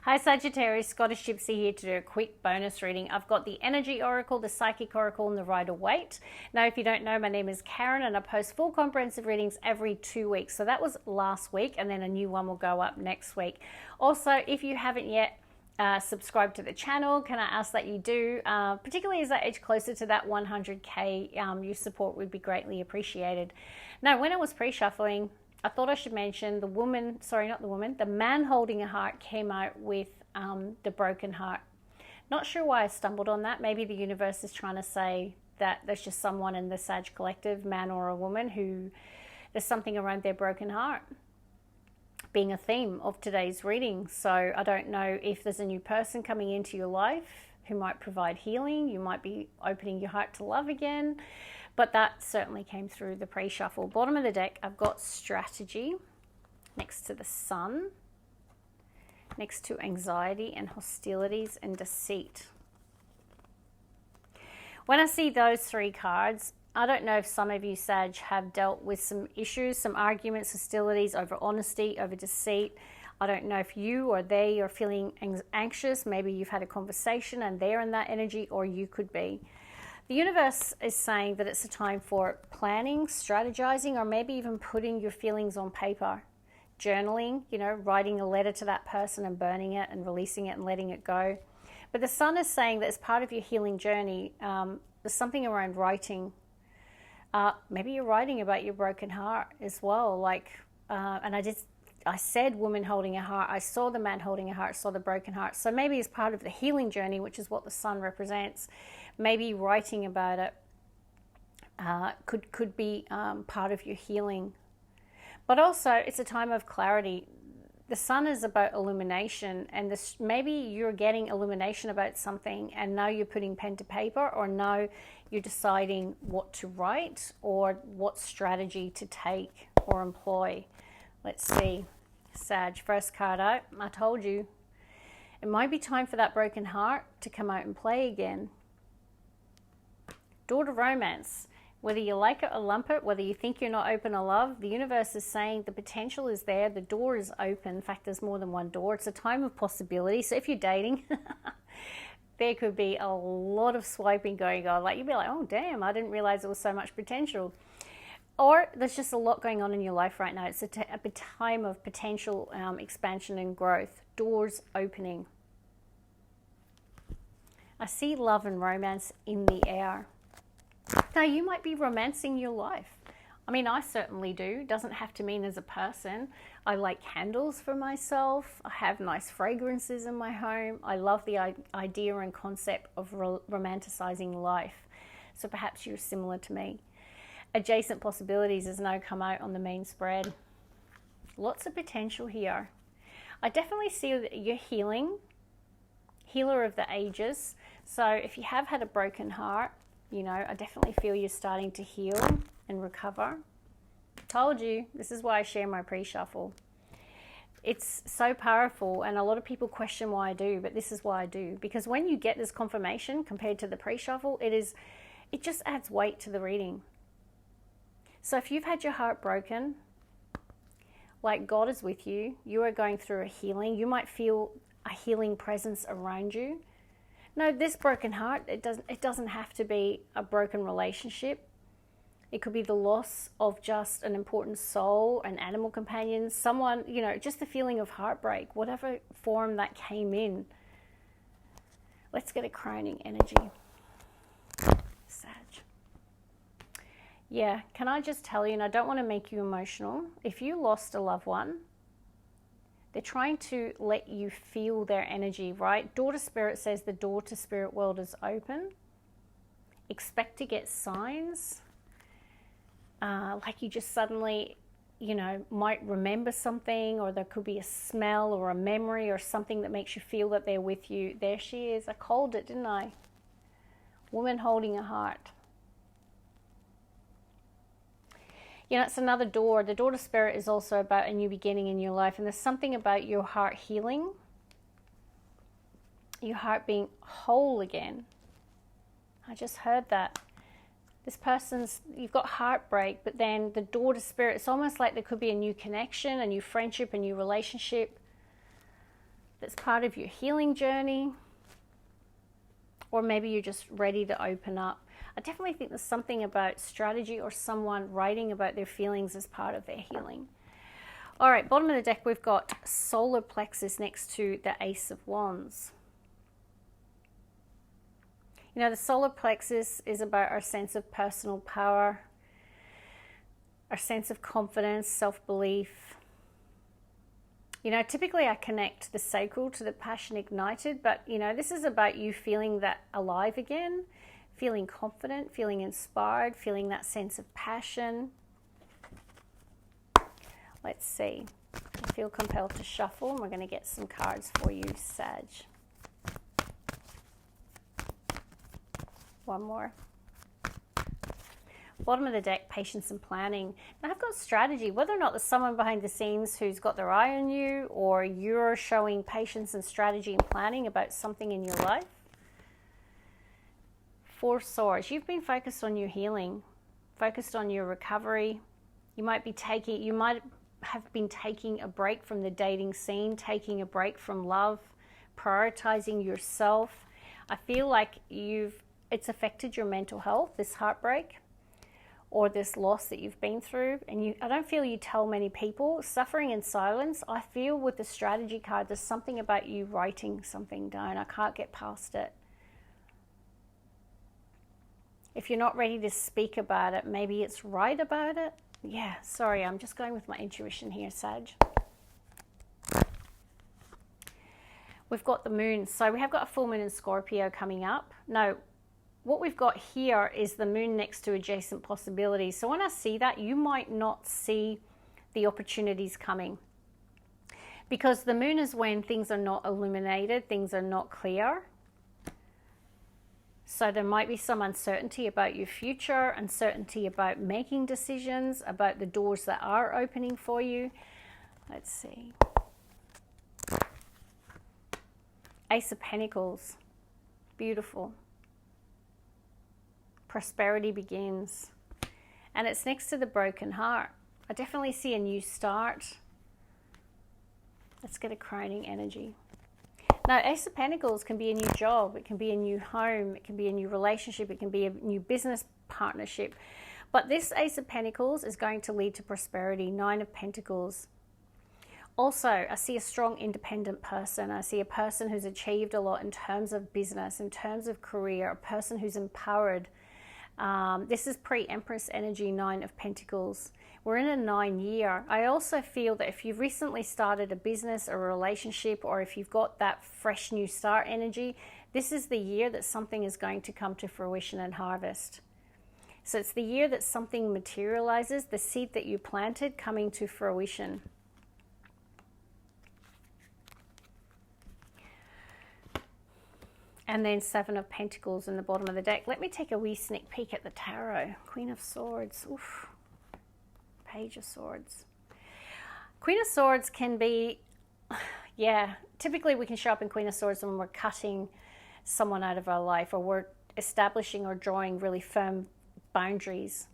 Hi Sagittarius, Scottish Gypsy here to do a quick bonus reading. I've got the Energy Oracle, the Psychic Oracle, and the Rider-Waite. Now, if you don't know, my name is Karen and I post full comprehensive readings every 2 weeks. So that was last week and then a new one will go up next week. Also, if you haven't yet subscribed to the channel, can I ask that you do, particularly as I edge closer to that 100k, your support would be greatly appreciated. Now, when I was pre-shuffling, I thought I should mention the woman, sorry, not the woman, the man holding a heart came out with the broken heart. Not sure why I stumbled on that. Maybe the universe is trying to say that there's just someone in the Sag collective, man or a woman, who there's something around their broken heart being a theme of today's reading. So I don't know if there's a new person coming into your life who might provide healing. You might be opening your heart to love again. But that certainly came through the pre-shuffle. Bottom of the deck, I've got strategy next to the sun, next to anxiety and hostilities and deceit. When I see those three cards, I don't know if some of you, Sag, have dealt with some issues, some arguments, hostilities over honesty, over deceit. I don't know if you or they are feeling anxious. Maybe you've had a conversation and they're in that energy, or you could be. The universe is saying that it's a time for planning, strategizing, or maybe even putting your feelings on paper. Journaling, you know, writing a letter to that person and burning it and releasing it and letting it go. But the sun is saying that as part of your healing journey, there's something around writing. Maybe you're writing about your broken heart as well. And I said woman holding a heart. I saw the man holding a heart, saw the broken heart. So maybe as part of the healing journey, which is what the sun represents, maybe writing about it could be part of your healing. But also, it's a time of clarity. The sun is about illumination, and maybe you're getting illumination about something, and now you're putting pen to paper, or now you're deciding what to write or what strategy to take or employ. Let's see. Sag, first card out. I told you. It might be time for that broken heart to come out and play again. Door to romance. Whether you like it or lump it, whether you think you're not open to love, the universe is saying the potential is there. The door is open. In fact, there's more than one door. It's a time of possibility. So if you're dating, there could be a lot of swiping going on. Like, you'd be like, oh, damn, I didn't realize there was so much potential. Or there's just a lot going on in your life right now. It's a time of potential expansion and growth. Doors opening. I see love and romance in the air. Now, you might be romancing your life. I mean, I certainly do. It doesn't have to mean as a person. I like candles for myself. I have nice fragrances in my home. I love the idea and concept of romanticizing life. So perhaps you're similar to me. Adjacent possibilities has now come out on the main spread. Lots of potential here. I definitely see that you're healing. Healer of the ages. So if you have had a broken heart, you know, I definitely feel you're starting to heal and recover. Told you, this is why I share my pre-shuffle. It's so powerful, and a lot of people question why I do, but this is why I do. Because when you get this confirmation compared to the pre-shuffle, it just adds weight to the reading. So if you've had your heart broken, like, God is with you, you are going through a healing. You might feel a healing presence around you. No, this broken heart, it doesn't have to be a broken relationship. It could be the loss of just an important soul, an animal companion, someone, you know, just the feeling of heartbreak, whatever form that came in. Let's get a crowning energy. Sag. Yeah, can I just tell you, and I don't want to make you emotional, if you lost a loved one, they're trying to let you feel their energy, right? Daughter Spirit says the door to spirit world is open. Expect to get signs. Like you just suddenly, you know, might remember something, or there could be a smell or a memory or something that makes you feel that they're with you. There she is. I called it, didn't I? Woman holding a heart. You know, it's another door. The door to spirit is also about a new beginning in your life. And there's something about your heart healing. Your heart being whole again. I just heard that. This person's, you've got heartbreak, but then the door to spirit, it's almost like there could be a new connection, a new friendship, a new relationship. that's part of your healing journey, or maybe you're just ready to open up. I definitely think there's something about strategy or someone writing about their feelings as part of their healing. All right, bottom of the deck, we've got solar plexus next to the Ace of Wands. You know, the solar plexus is about our sense of personal power, our sense of confidence, self-belief. You know, typically I connect the sacral to the passion ignited, but, you know, this is about you feeling that alive again, feeling confident, feeling inspired, feeling that sense of passion. Let's see. I feel compelled to shuffle, and we're going to get some cards for you, Sag. One more. Bottom of the deck, patience and planning. Now I've got strategy, whether or not there's someone behind the scenes who's got their eye on you, or you're showing patience and strategy and planning about something in your life. Four Swords. You've been focused on your healing, focused on your recovery. You might have been taking a break from the dating scene, taking a break from love, prioritizing yourself. I feel like it's affected your mental health, this heartbreak or this loss that you've been through. And I don't feel you tell many people. Suffering in silence. I feel with the strategy card, there's something about you writing something down. I can't get past it. If you're not ready to speak about it, maybe it's write about it. Yeah, sorry, I'm just going with my intuition here, Sag. We've got the moon. So we have got a full moon in Scorpio coming up. No, what we've got here is the moon next to adjacent possibilities. So when I see that, you might not see the opportunities coming. Because the moon is when things are not illuminated, things are not clear. So there might be some uncertainty about your future, uncertainty about making decisions, about the doors that are opening for you. Let's see. Ace of Pentacles. Beautiful. Prosperity begins. And it's next to the broken heart. I definitely see a new start. Let's get a crowning energy. Now, Ace of Pentacles can be a new job, it can be a new home, it can be a new relationship, it can be a new business partnership. But this Ace of Pentacles is going to lead to prosperity. Nine of Pentacles. Also, I see a strong independent person. I see a person who's achieved a lot in terms of business, in terms of career, a person who's empowered. This is pre-Empress energy, Nine of Pentacles. We're in a 9 year. I also feel that if you've recently started a business or a relationship, or if you've got that fresh new start energy, this is the year that something is going to come to fruition and harvest. So it's the year that something materializes, the seed that you planted coming to fruition. And then Seven of Pentacles in the bottom of the deck. Let me take a wee sneak peek at the tarot. Queen of Swords. Oof. Page of Swords. Queen of Swords can be, yeah, typically we can show up in Queen of Swords when we're cutting someone out of our life, or we're establishing or drawing really firm boundaries.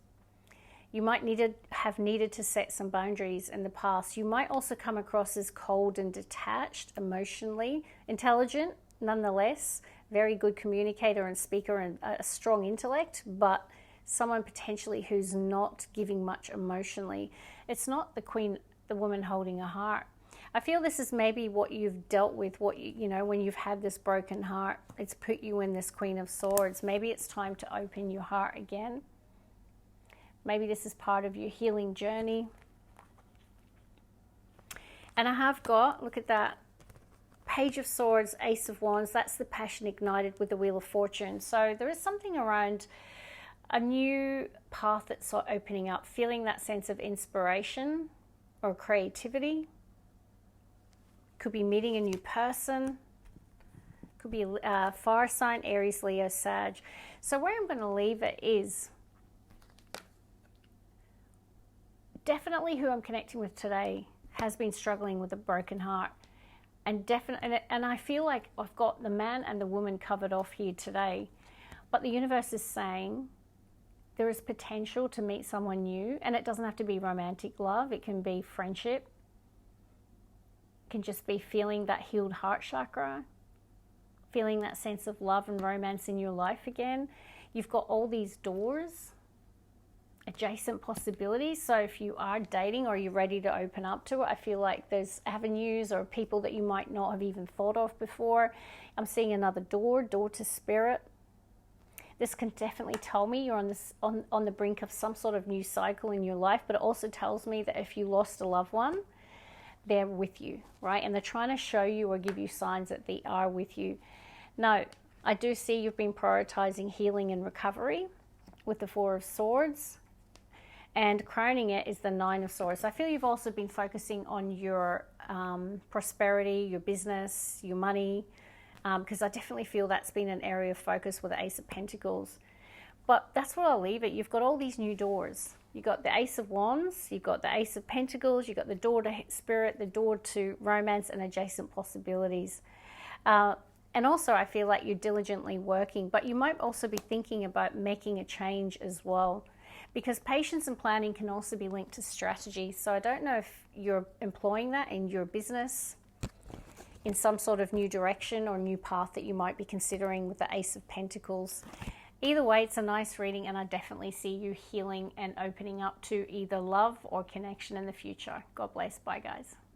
You might have needed to set some boundaries in the past. You might also come across as cold and detached, emotionally intelligent, nonetheless, very good communicator and speaker and a strong intellect, but someone potentially who's not giving much emotionally. It's not the woman holding a heart. I feel this is maybe what you've dealt with, you know, when you've had this broken heart, it's put you in this Queen of Swords. Maybe it's time to open your heart again. Maybe this is part of your healing journey. And I have got, look at that, Page of Swords, Ace of Wands. That's the passion ignited with the Wheel of Fortune. So there is something around a new path that's opening up, feeling that sense of inspiration or creativity. Could be meeting a new person. Could be a fire sign, Aries, Leo, Sag. So where I'm going to leave it is definitely who I'm connecting with today has been struggling with a broken heart. And I feel like I've got the man and the woman covered off here today. But the universe is saying there is potential to meet someone new, and it doesn't have to be romantic love. It can be friendship. It can just be feeling that healed heart chakra, feeling that sense of love and romance in your life again. You've got all these doors, adjacent possibilities. So if you are dating or you're ready to open up to it, I feel like there's avenues or people that you might not have even thought of before. I'm seeing another door to spirit. This can definitely tell me you're on the brink of some sort of new cycle in your life, but it also tells me that if you lost a loved one, they're with you, right? And they're trying to show you or give you signs that they are with you. Now, I do see you've been prioritizing healing and recovery with the Four of Swords, and crowning it is the Nine of Swords. I feel you've also been focusing on your prosperity, your business, your money, because I definitely feel that's been an area of focus with the Ace of Pentacles. But that's where I'll leave it. You've got all these new doors. You've got the Ace of Wands, you've got the Ace of Pentacles, you've got the door to spirit, the door to romance and adjacent possibilities. And also I feel like you're diligently working, but you might also be thinking about making a change as well, because patience and planning can also be linked to strategy. So I don't know if you're employing that in your business, in some sort of new direction or new path that you might be considering with the Ace of Pentacles. Either way, it's a nice reading, and I definitely see you healing and opening up to either love or connection in the future. God bless. Bye, guys.